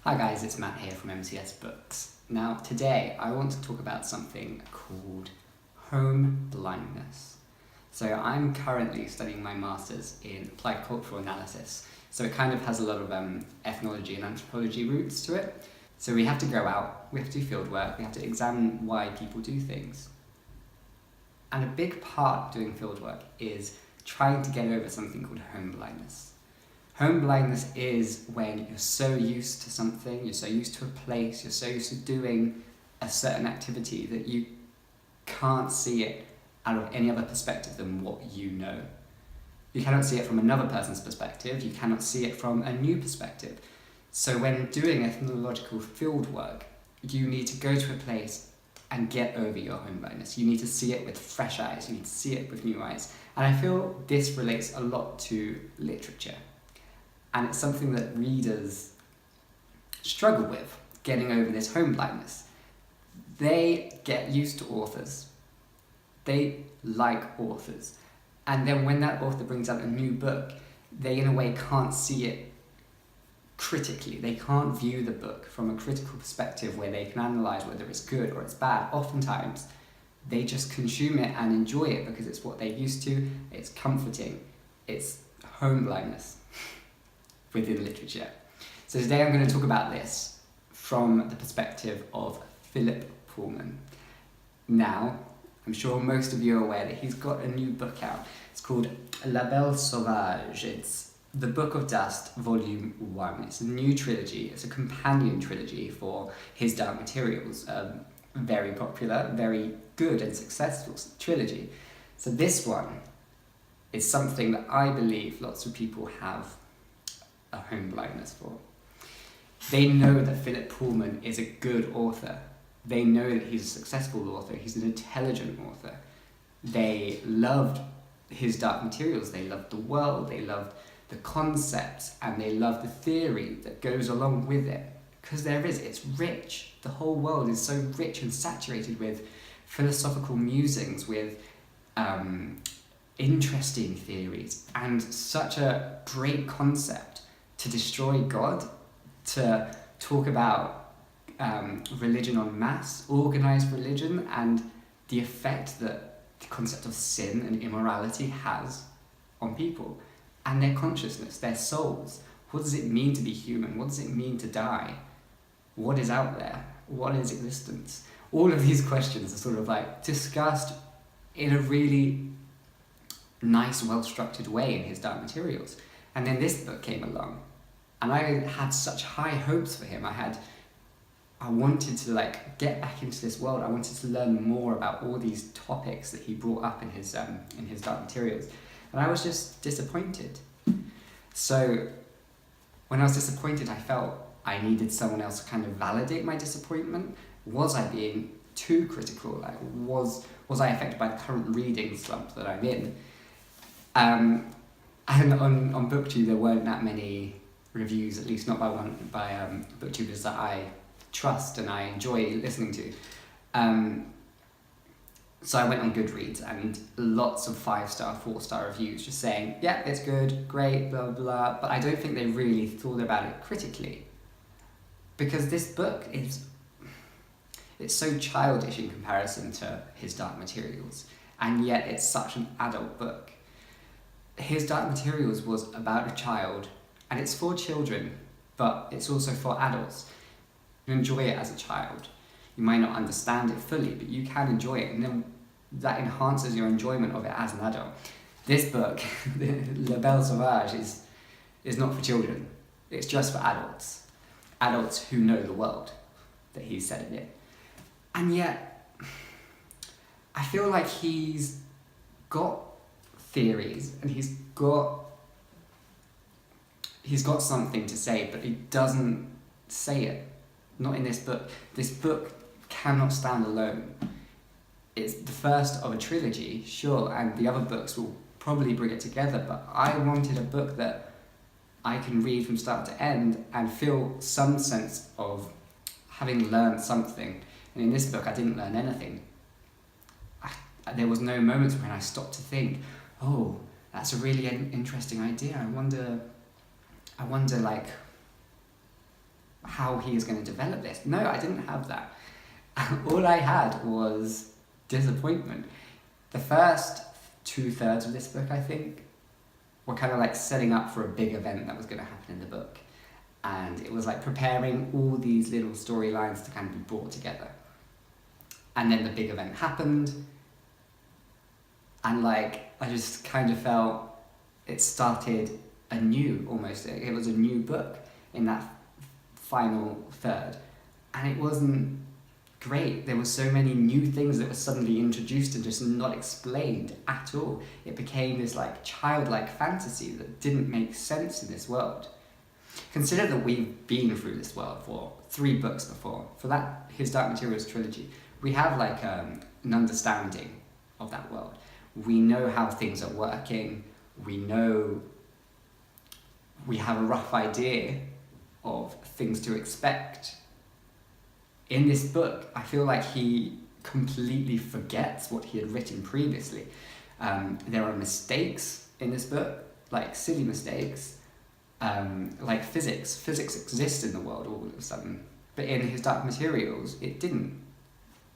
Hi guys, it's Matt here from MCS-books. Now today I want to talk about something called homeblindness. So I'm currently studying my Masters in Applied Cultural Analysis, so it kind of has a lot of ethnology and anthropology roots to it. So we have to go out, we have to do field work, we have to examine why people do things. And a big part of doing field work is trying to get over something called homeblindness. Homeblindness is when you're so used to something, you're so used to a place, you're so used to doing a certain activity that you can't see it out of any other perspective than what you know. You cannot see it from another person's perspective, you cannot see it from a new perspective. So when doing ethnological field work, you need to go to a place and get over your homeblindness. You need to see it with fresh eyes, you need to see it with new eyes. And I feel this relates a lot to literature. And it's something that readers struggle with, getting over this homeblindness. They get used to authors. They like authors. And then when that author brings out a new book, they in a way can't see it critically. They can't view the book from a critical perspective where they can analyse whether it's good or it's bad. Oftentimes, they just consume it and enjoy it because it's what they're used to, it's comforting, it's homeblindness within literature. So today I'm going to talk about this from the perspective of Philip Pullman. Now, I'm sure most of you are aware that he's got a new book out. It's called Belle Sauvage. It's The Book of Dust, Volume 1. It's a new trilogy. It's a companion trilogy for his Dark Materials. Very popular, very good and successful trilogy. So this one is something that I believe lots of people have a homeblindness for. They know that Philip Pullman is a good author. They know that he's a successful author, he's an intelligent author. They loved his Dark Materials, they loved the world, they loved the concepts, and they loved the theory that goes along with it. Because it's rich. The whole world is so rich and saturated with philosophical musings, with interesting theories, and such a great concept to destroy God, to talk about religion en masse, organised religion, and the effect that the concept of sin and immorality has on people, and their consciousness, their souls. What does it mean to be human? What does it mean to die? What is out there? What is existence? All of these questions are sort of like discussed in a really nice, well-structured way in his Dark Materials. And then this book came along, and I had such high hopes for him. I wanted to get back into this world. I wanted to learn more about all these topics that he brought up in his Dark Materials, and I was just disappointed. So when I was disappointed, I felt I needed someone else to kind of validate my disappointment. Was I being too critical? Was I affected by the current reading slump that I'm in? And on BookTube there weren't that many reviews, at least not by booktubers that I trust and I enjoy listening to. So I went on Goodreads, and lots of 5-star, 4-star reviews just saying, yeah, it's good, great, blah, blah, blah. But I don't think they really thought about it critically. Because this book it's so childish in comparison to his Dark Materials, and yet it's such an adult book. His Dark Materials was about a child, and it's for children, but it's also for adults. You enjoy it as a child. You might not understand it fully, but you can enjoy it, and then that enhances your enjoyment of it as an adult. This book, Belle Sauvage, is not for children. It's just for adults. Adults who know the world that he's set it in. And yet, I feel like he's got theories and he's got something to say, but he doesn't say it. Not in this book. This book cannot stand alone. It's the first of a trilogy, sure, and the other books will probably bring it together, but I wanted a book that I can read from start to end and feel some sense of having learned something. And in this book, I didn't learn anything. There was no moments when I stopped to think, oh, that's a really interesting idea. I wonder how he is going to develop this. No, I didn't have that. All I had was disappointment. The first 2/3 of this book, I think, were kind of like setting up for a big event that was going to happen in the book. And it was like preparing all these little storylines to kind of be brought together. And then the big event happened. And like, I just kind of felt it started anew almost. It was a new book in that final third. And it wasn't great. There were so many new things that were suddenly introduced and just not explained at all. It became this like childlike fantasy that didn't make sense in this world. Consider that we've been through this world for 3 books before. For that, his Dark Materials trilogy, we have like an understanding of that world. We know how things are working. We know, we have a rough idea of things to expect. In this book, I feel like he completely forgets what he had written previously. There are mistakes in this book, like silly mistakes, like physics. Physics exists in the world all of a sudden, but in his Dark Materials, it didn't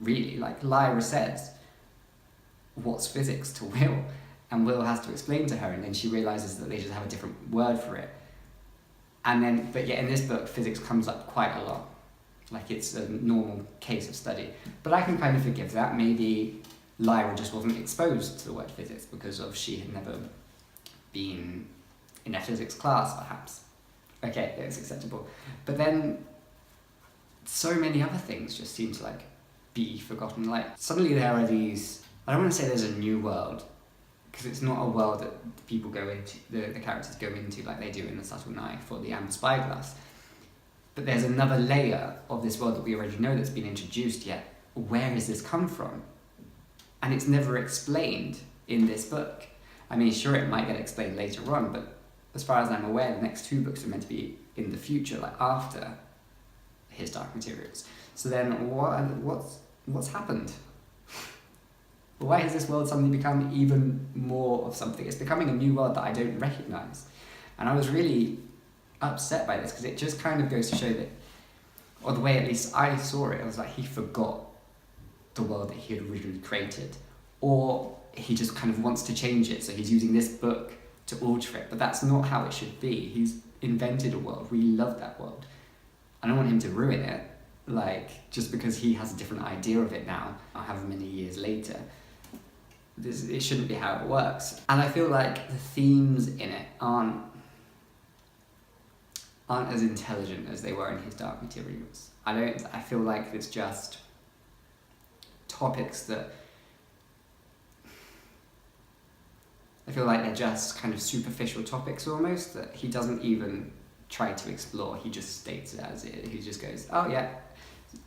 really. Like Lyra says, what's physics to Will? And Will has to explain to her, and then she realizes that they just have a different word for it. And then, but yet in this book, physics comes up quite a lot. Like it's a normal case of study. But I can kind of forgive that. Maybe Lyra just wasn't exposed to the word physics because of she had never been in a physics class, perhaps. Okay, it's acceptable. But then so many other things just seem to like be forgotten. Like suddenly there are these, I don't want to say there's a new world, because it's not a world that people go into, the characters go into like they do in The Subtle Knife or The Amber Spyglass. But there's another layer of this world that we already know that's been introduced, yet where has this come from? And it's never explained in this book. I mean, sure, it might get explained later on, but as far as I'm aware, the next 2 books are meant to be in the future, like after his Dark Materials. So then what's happened? Why has this world suddenly become even more of something? It's becoming a new world that I don't recognise. And I was really upset by this, because it just kind of goes to show that, or the way at least I saw it, was like he forgot the world that he had originally created. Or he just kind of wants to change it, so he's using this book to alter it. But that's not how it should be. He's invented a world. We love that world. I don't want him to ruin it, like, just because he has a different idea of it now, however many years later. It shouldn't be how it works. And I feel like the themes in it aren't as intelligent as they were in his Dark Materials. I feel like it's just topics that, I feel like they're just kind of superficial topics almost, that he doesn't even try to explore. He just states it as it. He just goes, oh yeah,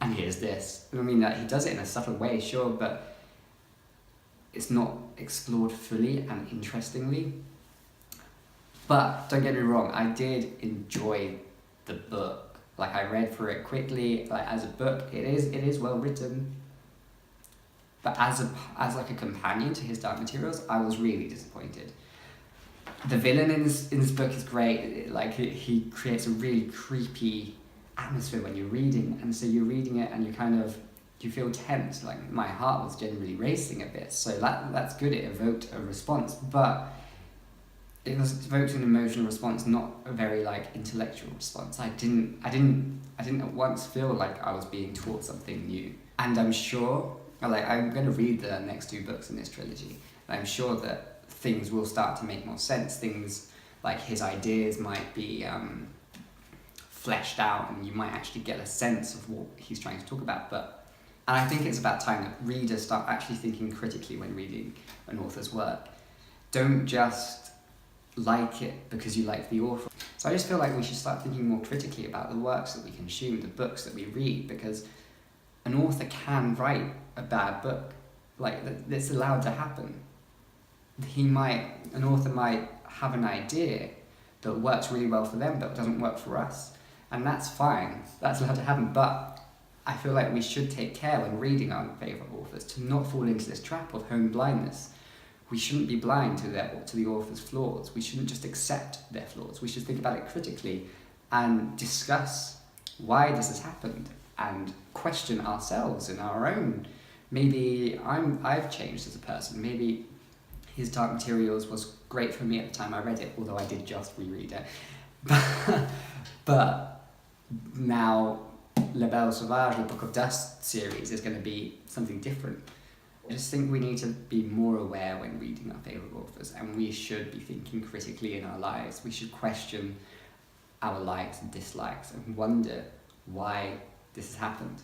and here's this. I mean, he does it in a subtle way, sure, but it's not explored fully and interestingly. But don't get me wrong, I did enjoy the book. Like, I read through it quickly. Like, as a book, it is well written. But as like a companion to his Dark Materials, I was really disappointed. The villain in this book is great. He creates a really creepy atmosphere when you're reading, and so you're reading it and you feel tense. Like, my heart was generally racing a bit, so that's good. It evoked a response, but it evoked an emotional response, not a very like intellectual response. I didn't at once feel like I was being taught something new. And I'm sure, like, I'm going to read the next 2 books in this trilogy, and I'm sure that things will start to make more sense. Things like his ideas might be fleshed out, and you might actually get a sense of what he's trying to talk about. And I think it's about time that readers start actually thinking critically when reading an author's work. Don't just like it because you like the author. So I just feel like we should start thinking more critically about the works that we consume, the books that we read, because an author can write a bad book. Like, that's allowed to happen. An author might have an idea that works really well for them but doesn't work for us. And that's fine, that's allowed to happen, but I feel like we should take care when reading our favourite authors to not fall into this trap of homeblindness. We shouldn't be blind to the author's flaws. We shouldn't just accept their flaws. We should think about it critically and discuss why this has happened and question ourselves in our own. Maybe I've changed as a person. Maybe his Dark Materials was great for me at the time I read it, although I did just reread it. But now Belle Sauvage, the Book of Dust series, is going to be something different. I just think we need to be more aware when reading our favourite authors, and we should be thinking critically in our lives. We should question our likes and dislikes and wonder why this has happened.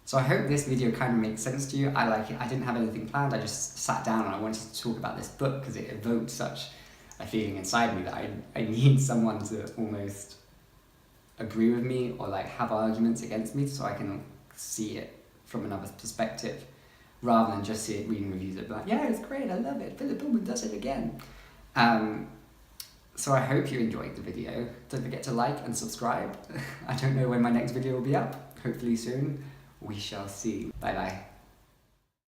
So I hope this video kind of makes sense to you. I like it. I didn't have anything planned. I just sat down and I wanted to talk about this book because it evoked such a feeling inside me that I need someone to almost agree with me or like have arguments against me so I can see it from another perspective, rather than just see it reading reviews and be like, yeah, it's great, I love it, Philip Pullman does it again. So I hope you enjoyed the video. Don't forget to like and subscribe. I don't know when my next video will be up. Hopefully soon. We shall see. Bye bye.